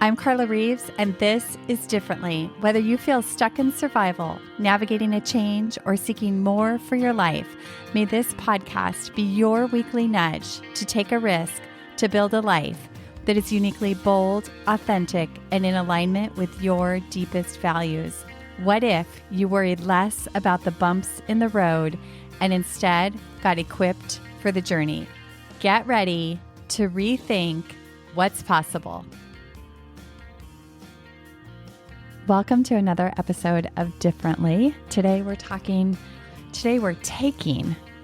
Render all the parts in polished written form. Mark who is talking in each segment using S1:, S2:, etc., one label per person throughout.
S1: I'm Carla Reeves, and this is Differently. Whether you feel stuck in survival, navigating a change, or seeking more for your life, may this podcast be your weekly nudge to take a risk to build a life that is uniquely bold, authentic, and in alignment with your deepest values. What if you worried less about the bumps in the road and instead got equipped for the journey? Get ready to rethink what's possible. Welcome to another episode of Differently. Today we're taking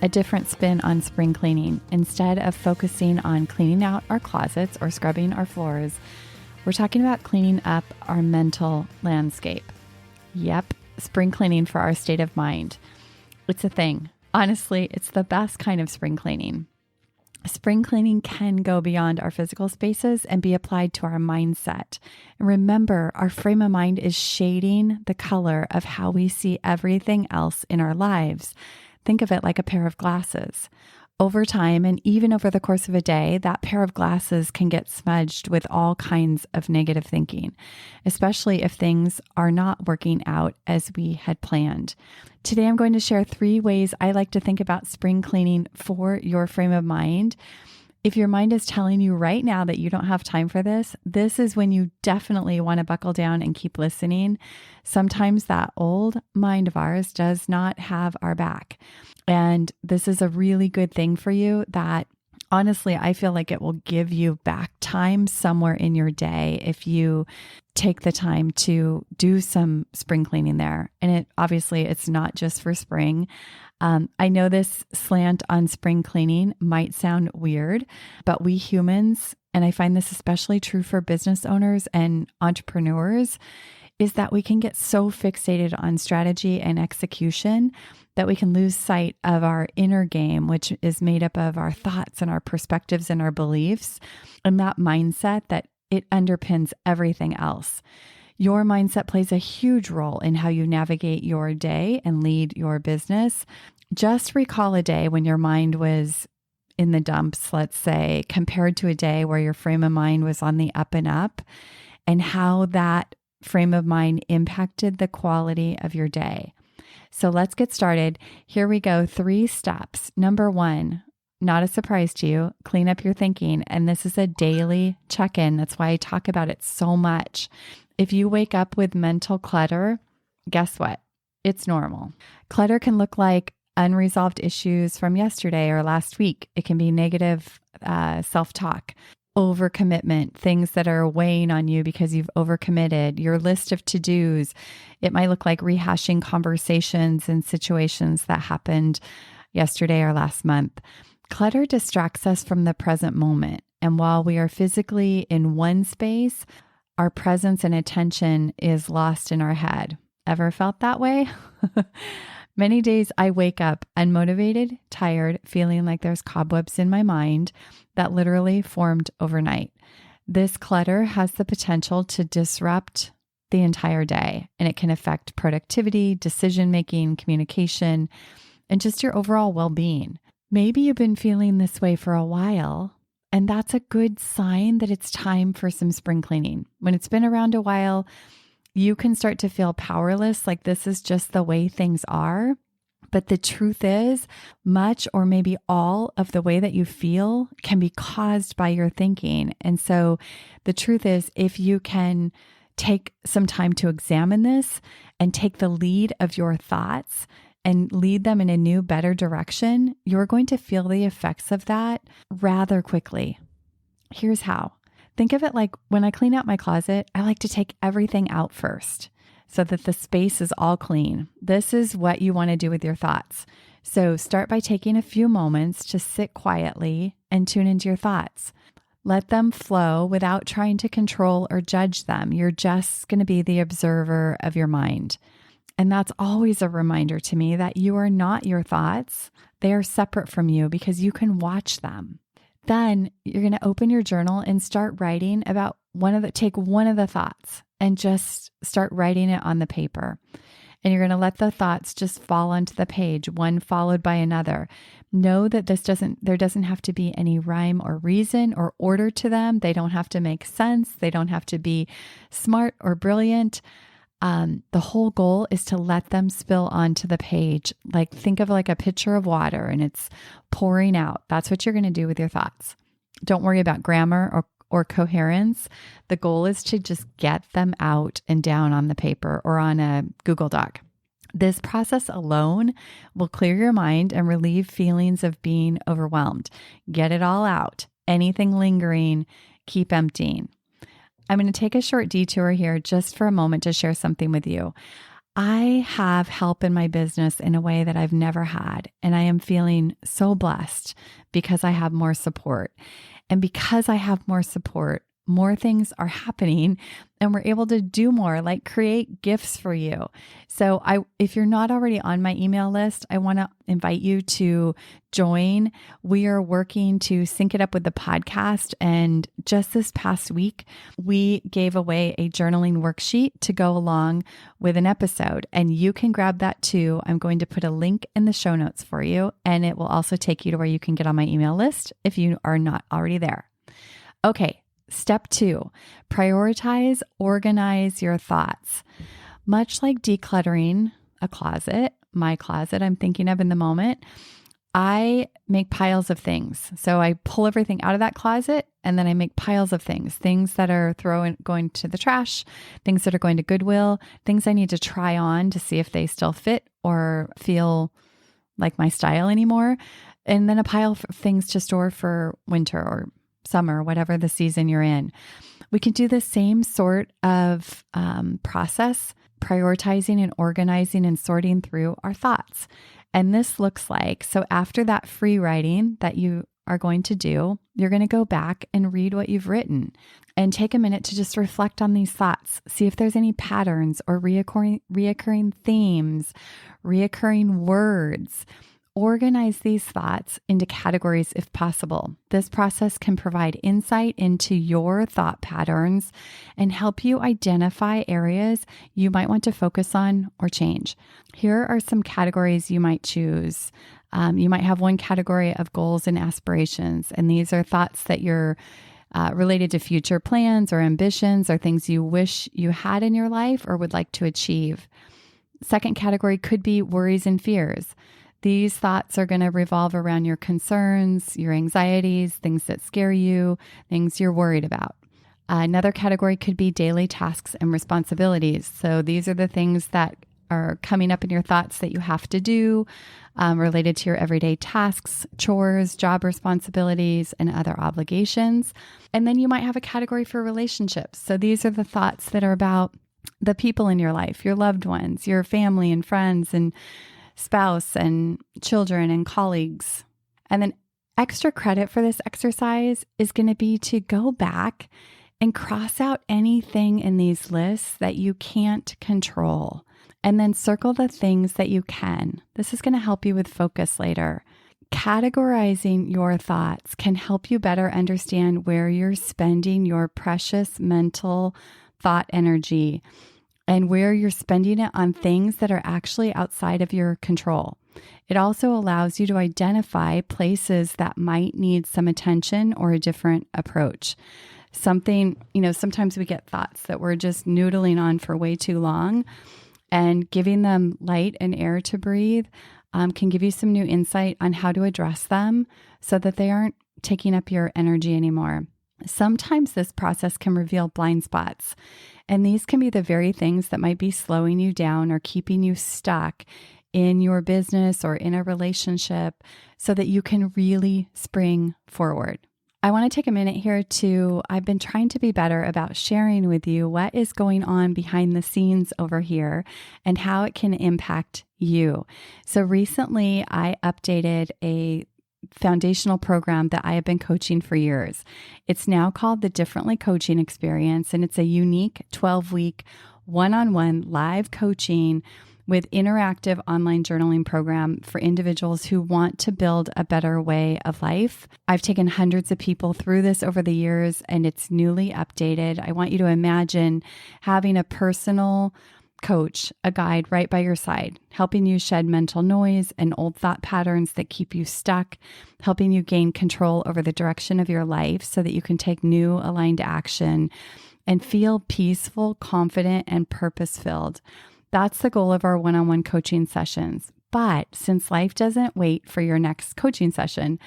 S1: a different spin on spring cleaning. Instead of focusing on cleaning out our closets or scrubbing our floors, we're talking about cleaning up our mental landscape. Yep, spring cleaning for our state of mind. It's a thing. Honestly, it's the best kind of spring cleaning. Spring cleaning can go beyond our physical spaces and be applied to our mindset. And remember, our frame of mind is shading the color of how we see everything else in our lives. Think of it like a pair of glasses. Over time, and even over the course of a day, that pair of glasses can get smudged with all kinds of negative thinking, especially if things are not working out as we had planned. Today, I'm going to share 3 ways I like to think about spring cleaning for your frame of mind. If your mind is telling you right now that you don't have time for this, this is when you definitely want to buckle down and keep listening. Sometimes that old mind of ours does not have our back. And this is a really good thing for you that honestly, I feel like it will give you back time somewhere in your day if you take the time to do some spring cleaning there. And it's not just for spring. I know this slant on spring cleaning might sound weird, but we humans, and I find this especially true for business owners and entrepreneurs, is that we can get so fixated on strategy and execution that we can lose sight of our inner game, which is made up of our thoughts and our perspectives and our beliefs, and that mindset that it underpins everything else. Your mindset plays a huge role in how you navigate your day and lead your business. Just recall a day when your mind was in the dumps, let's say, compared to a day where your frame of mind was on the up and up, and how that frame of mind impacted the quality of your day. So let's get started. Here we go. 3 steps. Number 1, not a surprise to you, clean up your thinking. And this is a daily check-in. That's why I talk about it so much. If you wake up with mental clutter, guess what? It's normal. Clutter can look like unresolved issues from yesterday or last week. It can be negative self-talk, overcommitment, things that are weighing on you because you've overcommitted, your list of to-dos. It might look like rehashing conversations and situations that happened yesterday or last month. Clutter distracts us from the present moment. And while we are physically in one space, our presence and attention is lost in our head. Ever felt that way? Many days I wake up unmotivated, tired, feeling like there's cobwebs in my mind that literally formed overnight. This clutter has the potential to disrupt the entire day, and it can affect productivity, decision-making, communication, and just your overall well-being. Maybe you've been feeling this way for a while, and that's a good sign that it's time for some spring cleaning. When it's been around a while, you can start to feel powerless, like this is just the way things are. But the truth is, much or maybe all of the way that you feel can be caused by your thinking. And so the truth is, if you can take some time to examine this and take the lead of your thoughts and lead them in a new, better direction, you're going to feel the effects of that rather quickly. Here's how. Think of it like when I clean out my closet, I like to take everything out first so that the space is all clean. This is what you want to do with your thoughts. So start by taking a few moments to sit quietly and tune into your thoughts. Let them flow without trying to control or judge them. You're just going to be the observer of your mind. And that's always a reminder to me that you are not your thoughts. They are separate from you because you can watch them. Then you're going to open your journal and start writing about take one of the thoughts and just start writing it on the paper. And you're going to let the thoughts just fall onto the page, one followed by another. Know that there doesn't have to be any rhyme or reason or order to them. They don't have to make sense. They don't have to be smart or brilliant. The whole goal is to let them spill onto the page. Like think of like a pitcher of water and it's pouring out. That's what you're going to do with your thoughts. Don't worry about grammar or coherence. The goal is to just get them out and down on the paper or on a Google Doc. This process alone will clear your mind and relieve feelings of being overwhelmed. Get it all out. Anything lingering, keep emptying. I'm going to take a short detour here just for a moment to share something with you. I have help in my business in a way that I've never had, and I am feeling so blessed because I have more support. And because I have more support, more things are happening and we're able to do more, like create gifts for you. So if you're not already on my email list, I want to invite you to join. We are working to sync it up with the podcast. And just this past week, we gave away a journaling worksheet to go along with an episode. And you can grab that too. I'm going to put a link in the show notes for you. And it will also take you to where you can get on my email list if you are not already there. Okay. Step 2, prioritize, organize your thoughts. Much like decluttering a closet, my closet I'm thinking of in the moment, I make piles of things. So I pull everything out of that closet and then I make piles of things that are going to the trash, things that are going to Goodwill, things I need to try on to see if they still fit or feel like my style anymore. And then a pile of things to store for winter or summer, whatever the season you're in. We can do the same sort of process, prioritizing and organizing and sorting through our thoughts. And this looks like, so after that free writing that you are going to do, you're going to go back and read what you've written and take a minute to just reflect on these thoughts. See if there's any patterns or reoccurring themes, reoccurring words. Organize these thoughts into categories if possible. This process can provide insight into your thought patterns and help you identify areas you might want to focus on or change. Here are some categories you might choose. You might have one category of goals and aspirations, and these are thoughts that you're related to future plans or ambitions or things you wish you had in your life or would like to achieve. Second category could be worries and fears. These thoughts are going to revolve around your concerns, your anxieties, things that scare you, things you're worried about. Another category could be daily tasks and responsibilities. So these are the things that are coming up in your thoughts that you have to do related to your everyday tasks, chores, job responsibilities, and other obligations. And then you might have a category for relationships. So these are the thoughts that are about the people in your life, your loved ones, your family and friends and spouse and children and colleagues. And then extra credit for this exercise is going to be to go back and cross out anything in these lists that you can't control, and then circle the things that you can. This is going to help you with focus later. Categorizing your thoughts can help you better understand where you're spending your precious mental thought energy and where you're spending it on things that are actually outside of your control. It also allows you to identify places that might need some attention or a different approach. Sometimes we get thoughts that we're just noodling on for way too long, and giving them light and air to breathe can give you some new insight on how to address them so that they aren't taking up your energy anymore. Sometimes this process can reveal blind spots, and these can be the very things that might be slowing you down or keeping you stuck in your business or in a relationship so that you can really spring forward. I want to take a minute here I've been trying to be better about sharing with you what is going on behind the scenes over here and how it can impact you. So recently I updated a foundational program that I have been coaching for years. It's now called the Differently Coaching Experience, and it's a unique 12-week one-on-one live coaching with interactive online journaling program for individuals who want to build a better way of life. I've taken hundreds of people through this over the years, and it's newly updated. I want you to imagine having a personal coach, a guide right by your side, helping you shed mental noise and old thought patterns that keep you stuck, helping you gain control over the direction of your life so that you can take new aligned action and feel peaceful, confident, and purpose-filled. That's the goal of our one-on-one coaching sessions. But since life doesn't wait for your next coaching session,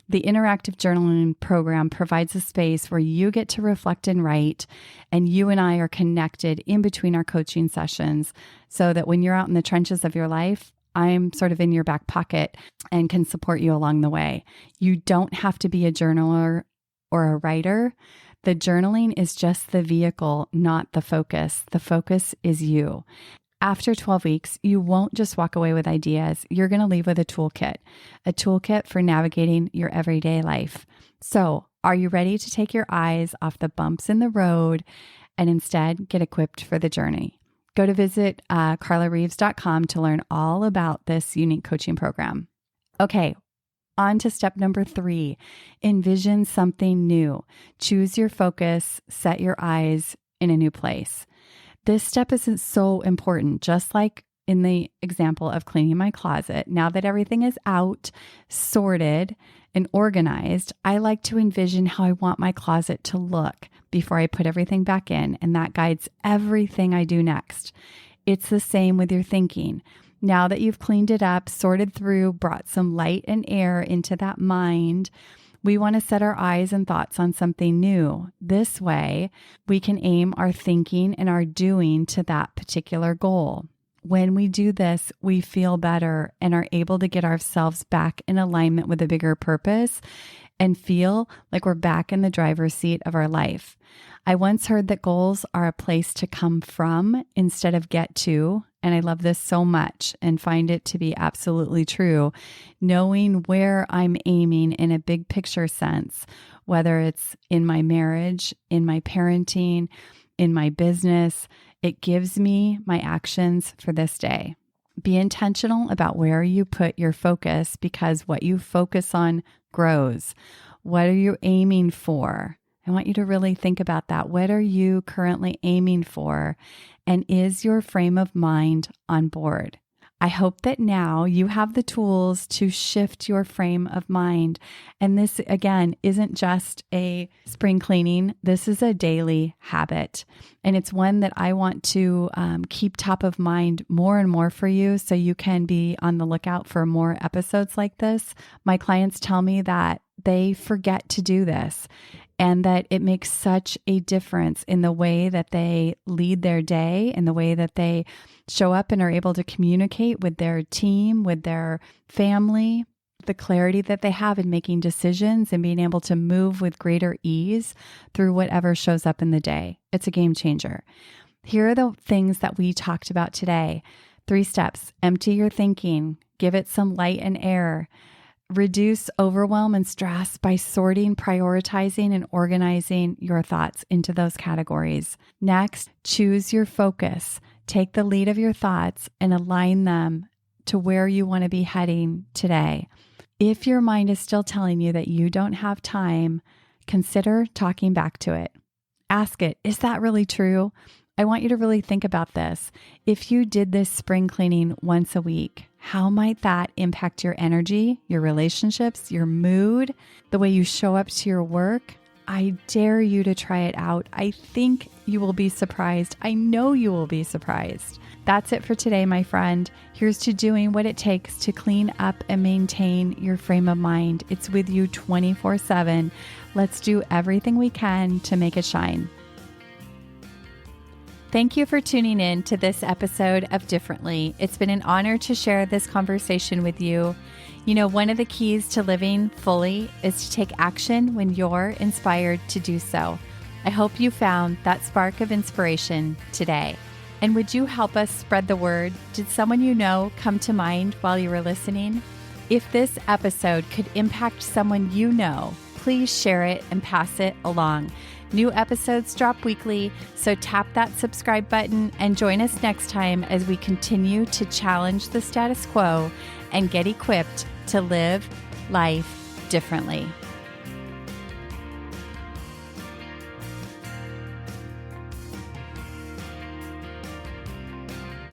S1: the interactive journaling program provides a space where you get to reflect and write, and you and I are connected in between our coaching sessions so that when you're out in the trenches of your life, I'm sort of in your back pocket and can support you along the way. You don't have to be a journaler or a writer. The journaling is just the vehicle, not the focus. The focus is you. After 12 weeks, you won't just walk away with ideas. You're going to leave with a toolkit for navigating your everyday life. So, are you ready to take your eyes off the bumps in the road and instead get equipped for the journey? Go to visit carlareeves.com to learn all about this unique coaching program. Okay, on to step number 3. Envision something new. Choose your focus, set your eyes in a new place. This step is so important, just like in the example of cleaning my closet. Now that everything is out, sorted, and organized, I like to envision how I want my closet to look before I put everything back in, and that guides everything I do next. It's the same with your thinking. Now that you've cleaned it up, sorted through, brought some light and air into that mind, we want to set our eyes and thoughts on something new. This way, we can aim our thinking and our doing to that particular goal. When we do this, we feel better and are able to get ourselves back in alignment with a bigger purpose and feel like we're back in the driver's seat of our life. I once heard that goals are a place to come from instead of get to, and I love this so much and find it to be absolutely true. Knowing where I'm aiming in a big picture sense, whether it's in my marriage, in my parenting, in my business, it gives me my actions for this day. Be intentional about where you put your focus because what you focus on grows. What are you aiming for? I want you to really think about that. What are you currently aiming for? And is your frame of mind on board? I hope that now you have the tools to shift your frame of mind. And this, again, isn't just a spring cleaning. This is a daily habit. And it's one that I want to keep top of mind more and more for you so you can be on the lookout for more episodes like this. My clients tell me that they forget to do this and that it makes such a difference in the way that they lead their day and the way that they show up and are able to communicate with their team, with their family, the clarity that they have in making decisions and being able to move with greater ease through whatever shows up in the day. It's a game changer. Here are the things that we talked about today. 3 steps. Empty your thinking. Give it some light and air. Reduce overwhelm and stress by sorting, prioritizing, and organizing your thoughts into those categories. Next, choose your focus. Take the lead of your thoughts and align them to where you want to be heading today. If your mind is still telling you that you don't have time, consider talking back to it. Ask it, is that really true? I want you to really think about this. If you did this spring cleaning once a week, how might that impact your energy, your relationships, your mood, the way you show up to your work? I dare you to try it out. I think you will be surprised. I know you will be surprised. That's it for today, my friend. Here's to doing what it takes to clean up and maintain your frame of mind. It's with you 24/7. Let's do everything we can to make it shine. Thank you for tuning in to this episode of Differently. It's been an honor to share this conversation with you. You know, one of the keys to living fully is to take action when you're inspired to do so. I hope you found that spark of inspiration today. And would you help us spread the word? Did someone you know come to mind while you were listening? If this episode could impact someone you know, please share it and pass it along. New episodes drop weekly, so tap that subscribe button and join us next time as we continue to challenge the status quo and get equipped to live life differently.